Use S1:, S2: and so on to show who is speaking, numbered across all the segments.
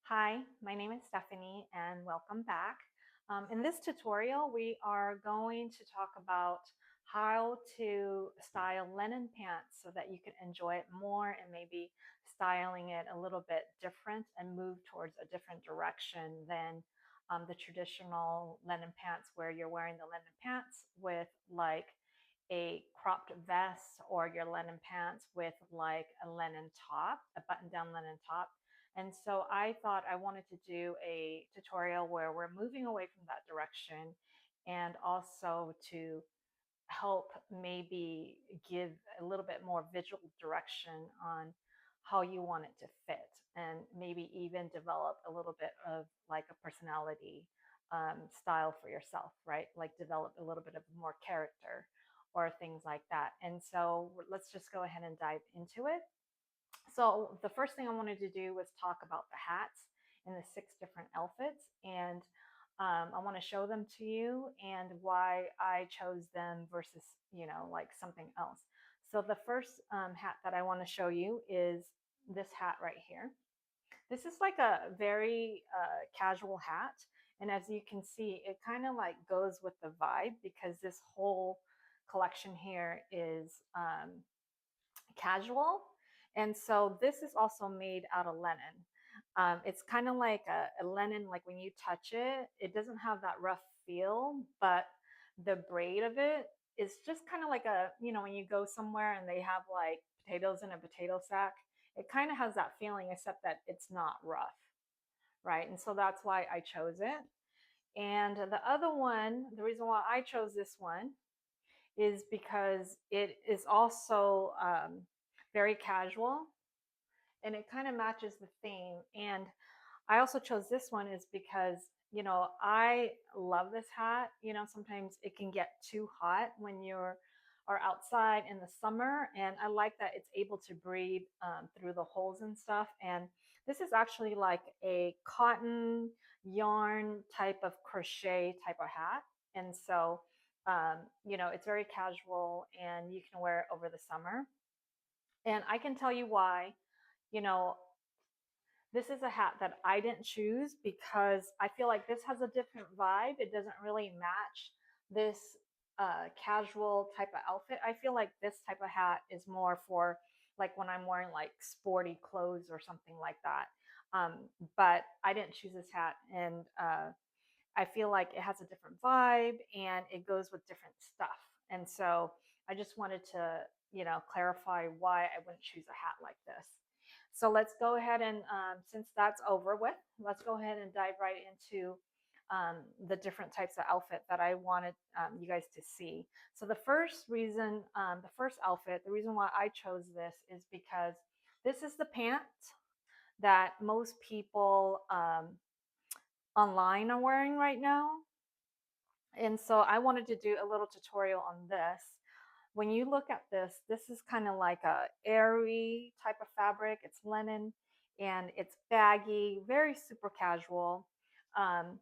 S1: Hi, my name is Stephanie and welcome back. In this tutorial, we are going to talk about how to style linen pants so that you can enjoy it more and maybe styling it a little bit different and move towards a different direction than the traditional linen pants where you're wearing the linen pants with like a cropped vest or your linen pants with like a linen top, a button down linen top. And so I thought I wanted to do a tutorial where we're moving away from that direction and also to help maybe give a little bit more visual direction on how you want it to fit and maybe even develop a little bit of like a personality style for yourself, right? Like develop a little bit of more character or things like that. And so let's just go ahead and dive into it. So the first thing I wanted to do was talk about the hats and the six different outfits, and I want to show them to you and why I chose them versus like something else. So the first hat that I want to show you is this hat right here. This is like a very casual hat, and as you can see, it kind of like goes with the vibe because this whole collection here is casual. And so this is also made out of linen. It's kind of like a linen, like when you touch it, it doesn't have that rough feel, but the braid of it is just kind of like when you go somewhere and they have like potatoes in a potato sack, it kind of has that feeling, except that it's not rough, right? And so that's why I chose it. And the other one, the reason why I chose this one is because it is also very casual and it kind of matches the theme. And I also chose this one is because, I love this hat. Sometimes it can get too hot when you're are outside in the summer, and I like that it's able to breathe through the holes and stuff. And this is actually like a cotton yarn type of crochet type of hat, and so it's very casual and you can wear it over the summer. And I can tell you why. You know, this is a hat that I didn't choose because I feel like this has a different vibe. It doesn't really match this casual type of outfit. I feel like this type of hat is more for like when I'm wearing like sporty clothes or something like that. Um, but I didn't choose this hat, and I feel like it has a different vibe and it goes with different stuff. And so I just wanted to, clarify why I wouldn't choose a hat like this. So let's go ahead and, since that's over with, let's go ahead and dive right into the different types of outfit that I wanted you guys to see. So the first reason, the first outfit, the reason why I chose this is because this is the pant that most people online are wearing right now. And so I wanted to do a little tutorial on this. When you look at this is kind of like a airy type of fabric. It's linen and it's baggy, very super casual. Um,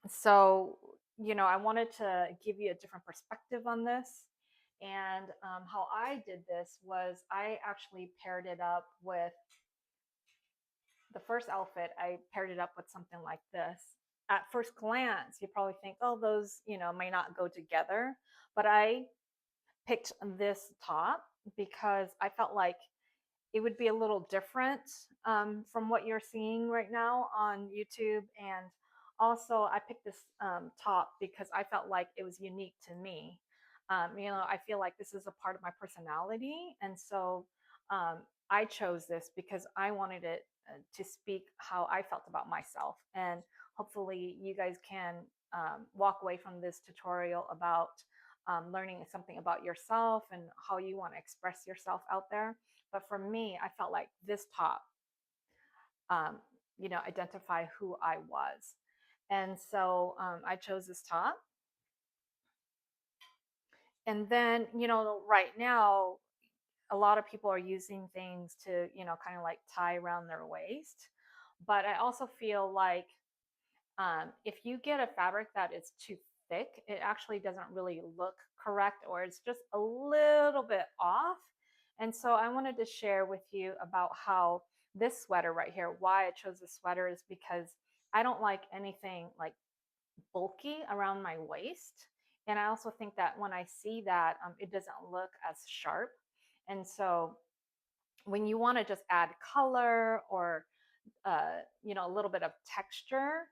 S1: so, I wanted to give you a different perspective on this. And how I did this was I actually paired it up with the first outfit. I paired it up with something like this. At first glance, you probably think, oh, those, may not go together. But I picked this top because I felt like it would be a little different from what you're seeing right now on YouTube. And also, I picked this top because I felt like it was unique to me. I feel like this is a part of my personality. And so um, I chose this because I wanted it to speak how I felt about myself. And hopefully, you guys can walk away from this tutorial about learning something about yourself and how you want to express yourself out there. But for me, I felt like this top, um, identify who I was. And so I chose this top. And then, right now, a lot of people are using things to, kind of like tie around their waist. But I also feel like if you get a fabric that is too thick, it actually doesn't really look correct, or it's just a little bit off. And so I wanted to share with you about how this sweater right here, why I chose this sweater is because I don't like anything like bulky around my waist. And I also think that when I see that, it doesn't look as sharp. And so when you want to just add color or a little bit of texture,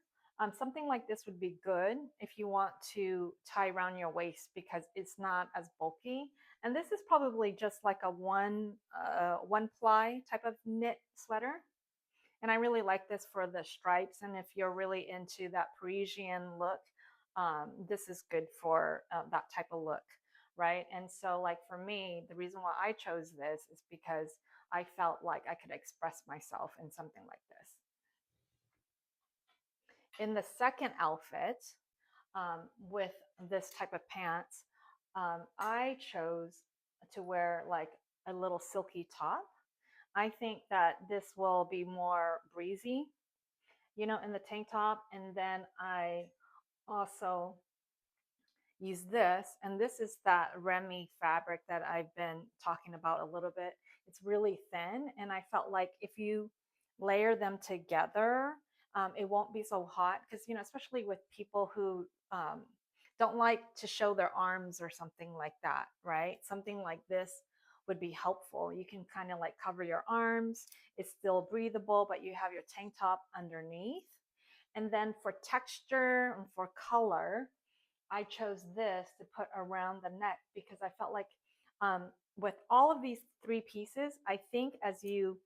S1: something like this would be good if you want to tie around your waist because it's not as bulky. And this is probably just like a one ply type of knit sweater. And I really like this for the stripes. And if you're really into that Parisian look, this is good for that type of look, right? And so, like for me, the reason why I chose this is because I felt like I could express myself in something like this. In the second outfit, with this type of pants, I chose to wear like a little silky top. I think that this will be more breezy, in the tank top. And then I also use this, and this is that Remy fabric that I've been talking about a little bit. It's really thin, and I felt like if you layer them together, it won't be so hot because especially with people who don't like to show their arms or something like that, right? Something like this would be helpful. You can kind of like cover your arms. It's still breathable, but you have your tank top underneath. And then for texture and for color, I chose this to put around the neck because I felt like um, with all of these three pieces, I think as you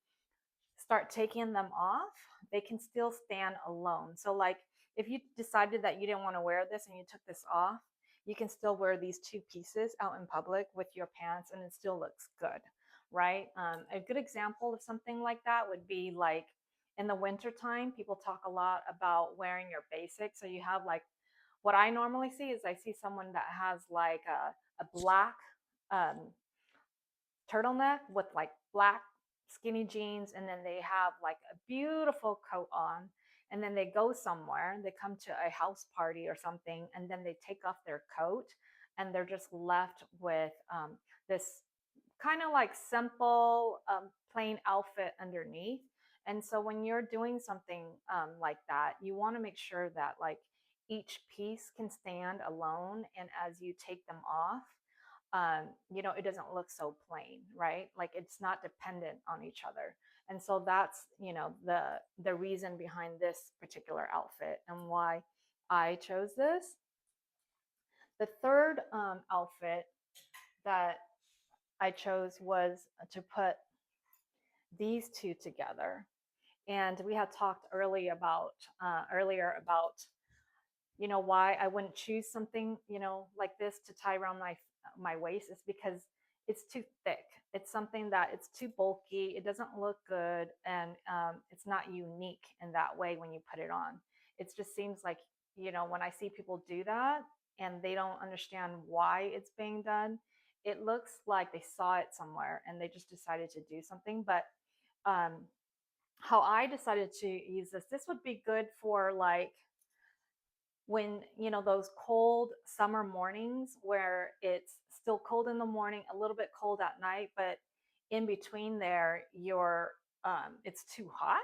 S1: start taking them off, they can still stand alone. So, like, if you decided that you didn't want to wear this and you took this off, you can still wear these two pieces out in public with your pants and it still looks good, right? A good example of something like that would be like in the wintertime, people talk a lot about wearing your basics. So, you have like what I normally see is I see someone that has like a black um, turtleneck with like black skinny jeans, and then they have like a beautiful coat on, and then they go somewhere, they come to a house party or something, and then they take off their coat and they're just left with this kind of like simple plain outfit underneath. And so when you're doing something like that, you want to make sure that like each piece can stand alone, and as you take them off, it doesn't look so plain, right? Like it's not dependent on each other. And so that's the reason behind this particular outfit and why I chose this. The third outfit that I chose was to put these two together. And we had talked earlier about why I wouldn't choose something like this to tie around my waist is because it's too thick. It's something that it's too bulky. It doesn't look good, and it's not unique in that way when you put it on. It just seems like when I see people do that and they don't understand why it's being done, it looks like they saw it somewhere and they just decided to do something. But um, how I decided to use this would be good for like when those cold summer mornings where it's still cold in the morning, a little bit cold at night, but in between there you're it's too hot.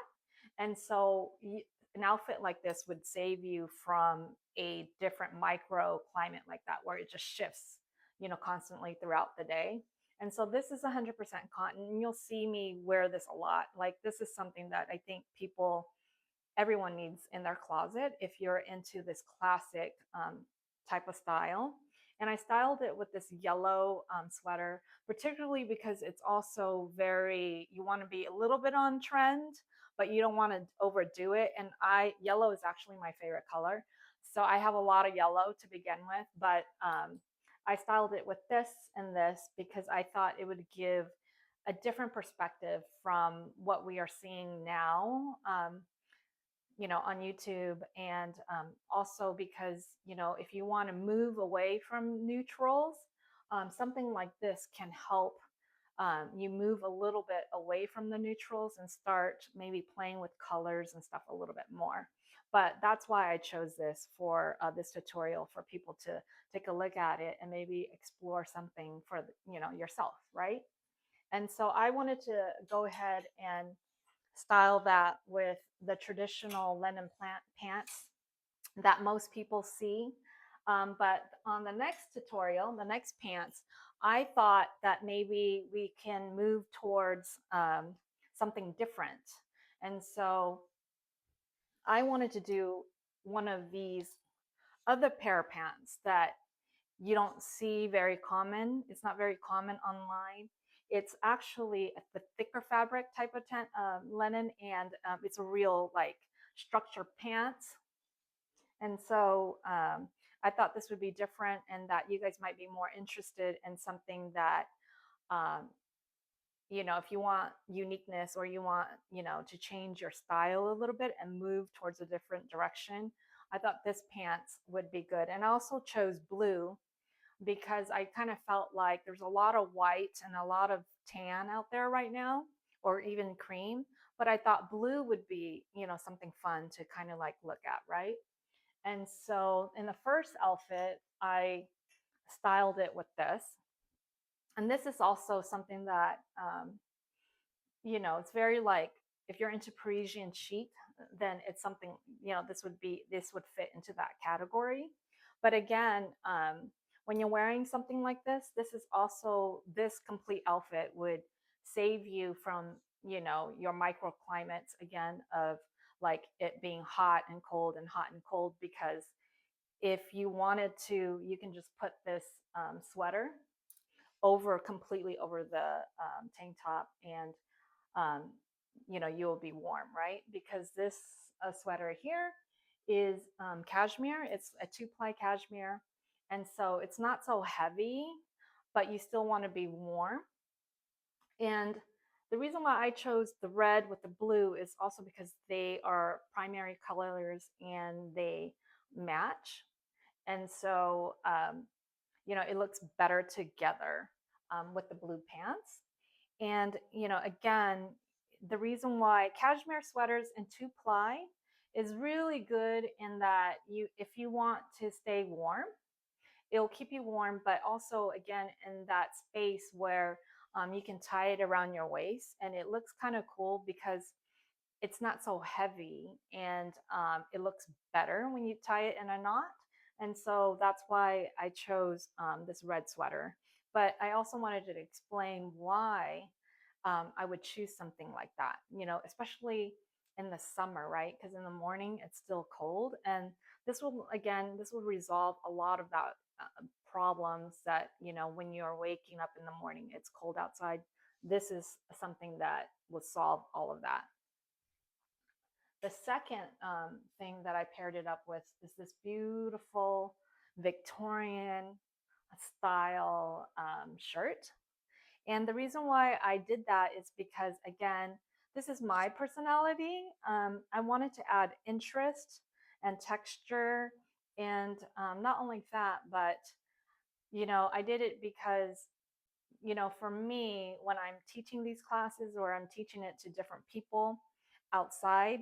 S1: And so an outfit like this would save you from a different microclimate like that where it just shifts constantly throughout the day. And so this is 100% cotton, and you'll see me wear this a lot. Like this is something that I think everyone needs in their closet if you're into this classic type of style. And I styled it with this yellow sweater, particularly because it's also you want to be a little bit on trend, but you don't want to overdo it. And yellow is actually my favorite color. So I have a lot of yellow to begin with, but I styled it with this and this because I thought it would give a different perspective from what we are seeing now. On YouTube, and also because if you want to move away from neutrals, something like this can help you move a little bit away from the neutrals and start maybe playing with colors and stuff a little bit more. But that's why I chose this for this tutorial, for people to take a look at it and maybe explore something for yourself, right? And so I wanted to go ahead and style that with the traditional linen pants that most people see. But on the next tutorial, the next pants, I thought that maybe we can move towards something different. And so I wanted to do one of these other pair of pants that you don't see very common. It's not very common online. It's actually the thicker fabric type of linen, and it's a real like structure pants. And so I thought this would be different, and that you guys might be more interested in something that um, if you want uniqueness, or you want, to change your style a little bit and move towards a different direction, I thought this pants would be good. And I also chose blue because I kind of felt like there's a lot of white and a lot of tan out there right now, or even cream. But I thought blue would be, something fun to kind of like look at, right? And so in the first outfit, I styled it with this. And this is also something that it's very like, if you're into Parisian chic, then it's something, this would fit into that category. But again, when you're wearing something like this is also, this complete outfit would save you from, your microclimates again, of like it being hot and cold and hot and cold. Because if you wanted to, you can just put this sweater over, completely over the tank top, and um, you will be warm, right? Because this sweater here is cashmere. It's a 2-ply cashmere, and so it's not so heavy, but you still want to be warm. And the reason why I chose the red with the blue is also because they are primary colors and they match. And so it looks better together with the blue pants. And again, the reason why cashmere sweaters in 2-ply is really good in that, if you want to stay warm, it'll keep you warm, but also again in that space where you can tie it around your waist, and it looks kind of cool because it's not so heavy, and it looks better when you tie it in a knot. And so that's why I chose this red sweater. But I also wanted to explain why I would choose something like that, especially in the summer, right? Because in the morning it's still cold. And this will resolve a lot of that problems that, when you're waking up in the morning, it's cold outside. This is something that will solve all of that. The second thing that I paired it up with is this beautiful Victorian style shirt. And the reason why I did that is because, again, this is my personality. I wanted to add interest and texture. And not only that, but, I did it because, for me, when I'm teaching these classes, or I'm teaching it to different people outside,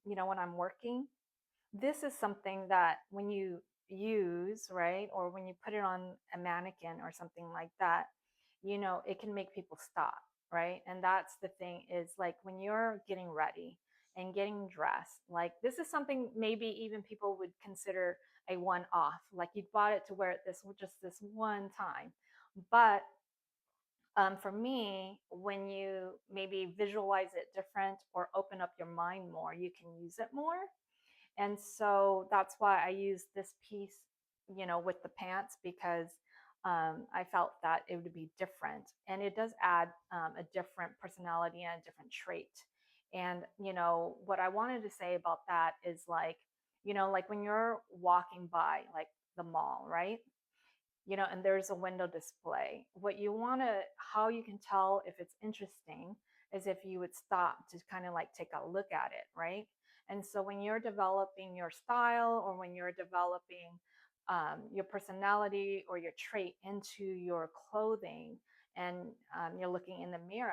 S1: when I'm working, this is something that when you use, right, or when you put it on a mannequin or something like that, it can make people stop, right? And that's the thing, is like when you're getting ready and getting dressed, like this is something maybe even people would consider a one off, like you bought it to wear it this just this one time. But for me, when you maybe visualize it different or open up your mind more, you can use it more. And so that's why I used this piece, with the pants, because I felt that it would be different. And it does add a different personality and a different trait. And, what I wanted to say about that is like, like when you're walking by like the mall, right? And there's a window display. What you want to, how you can tell if it's interesting is if you would stop to kind of like take a look at it, right? And so when you're developing your style, or when you're developing your personality or your trait into your clothing, and you're looking in the mirror,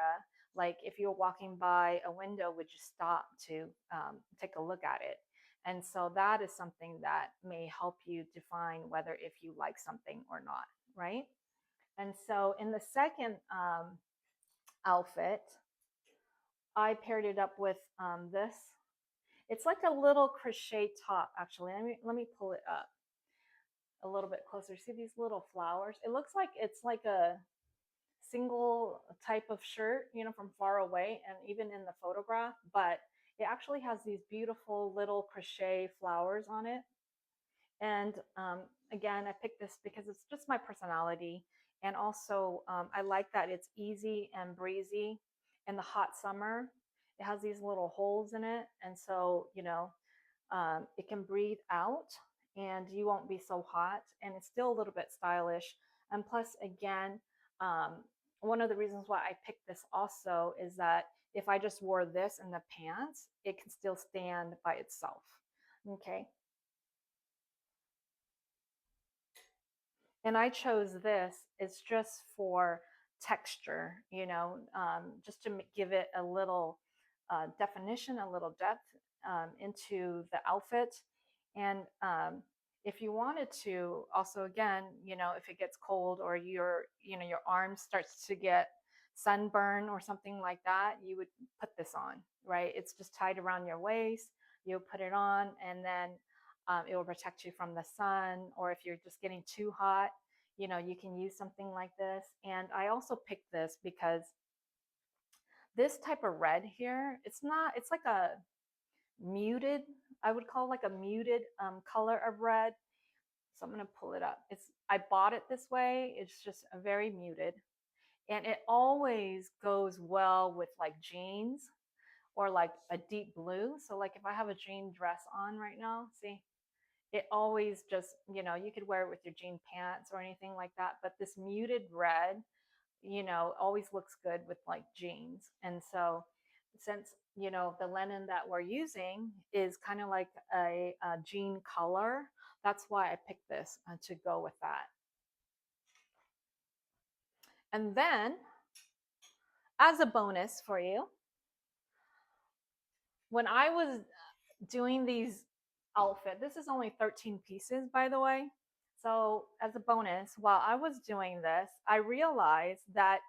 S1: like if you're walking by a window, would you stop to take a look at it? And so that is something that may help you define whether if you like something or not, right? And so in the second outfit, I paired it up with this. It's like a little crochet top, actually. Let me pull it up a little bit closer. See these little flowers? It looks like it's like a single type of shirt, from far away and even in the photograph, but it actually has these beautiful little crochet flowers on it. And again, I picked this because it's just my personality. And also, I like that it's easy and breezy in the hot summer. It has these little holes in it. And so, it can breathe out and you won't be so hot. And it's still a little bit stylish. And plus, again, um, one of the reasons why I picked this also is that if I just wore this in the pants, it can still stand by itself. Okay. And I chose this. It's just for texture, just to give it a little definition, a little depth into the outfit. And if you wanted to, also again, if it gets cold or your arm starts to get sunburn or something like that, you would put this on, right? It's just tied around your waist. You'll put it on, and then it will protect you from the sun, or if you're just getting too hot, you can use something like this. And I also picked this because this type of red here, it's like a muted, I would call like a muted color of red. So I'm going to pull it up. I bought it this way. It's just a very muted, and it always goes well with like jeans or like a deep blue. So like if I have a jean dress on right now, see, it always just, you could wear it with your jean pants or anything like that. But this muted red, always looks good with like jeans. And so, since, the linen that we're using is kind of like a jean color, that's why I picked this to go with that. And then, as a bonus for you, when I was doing these outfit, this is only 13 pieces, by the way. So, as a bonus, while I was doing this, I realized that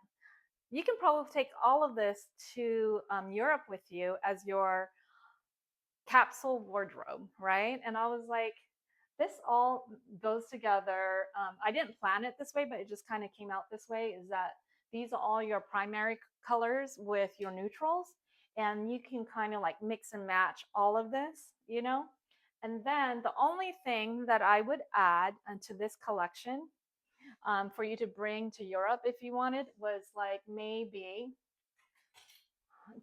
S1: you can probably take all of this to Europe with you as your capsule wardrobe, right? And I was like, this all goes together. I didn't plan it this way, but it just kind of came out this way, is that these are all your primary colors with your neutrals. And you can kind of like mix and match all of this. And then the only thing that I would add to this collection for you to bring to Europe if you wanted was like maybe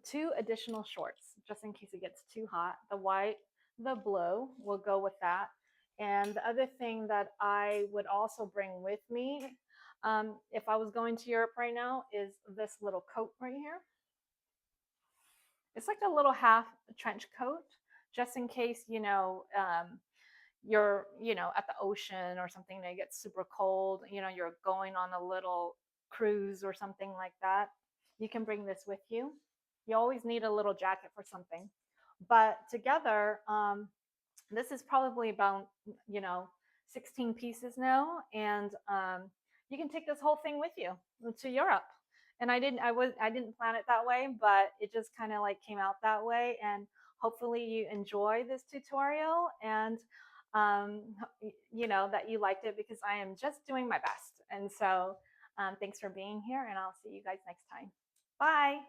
S1: two additional shorts just in case it gets too hot. The white, the blue will go with that. And the other thing that I would also bring with me if I was going to Europe right now is this little coat right here. It's like a little half trench coat, just in case, you're, at the ocean or something and it gets super cold, you're going on a little cruise or something like that. You can bring this with you. You always need a little jacket for something. But together, this is probably about, you know 16 pieces now, and you can take this whole thing with you to Europe. And I didn't plan it that way, but it just kind of like came out that way. And hopefully you enjoy this tutorial, and um, that you liked it, because I am just doing my best. And so thanks for being here, and I'll see you guys next time. Bye.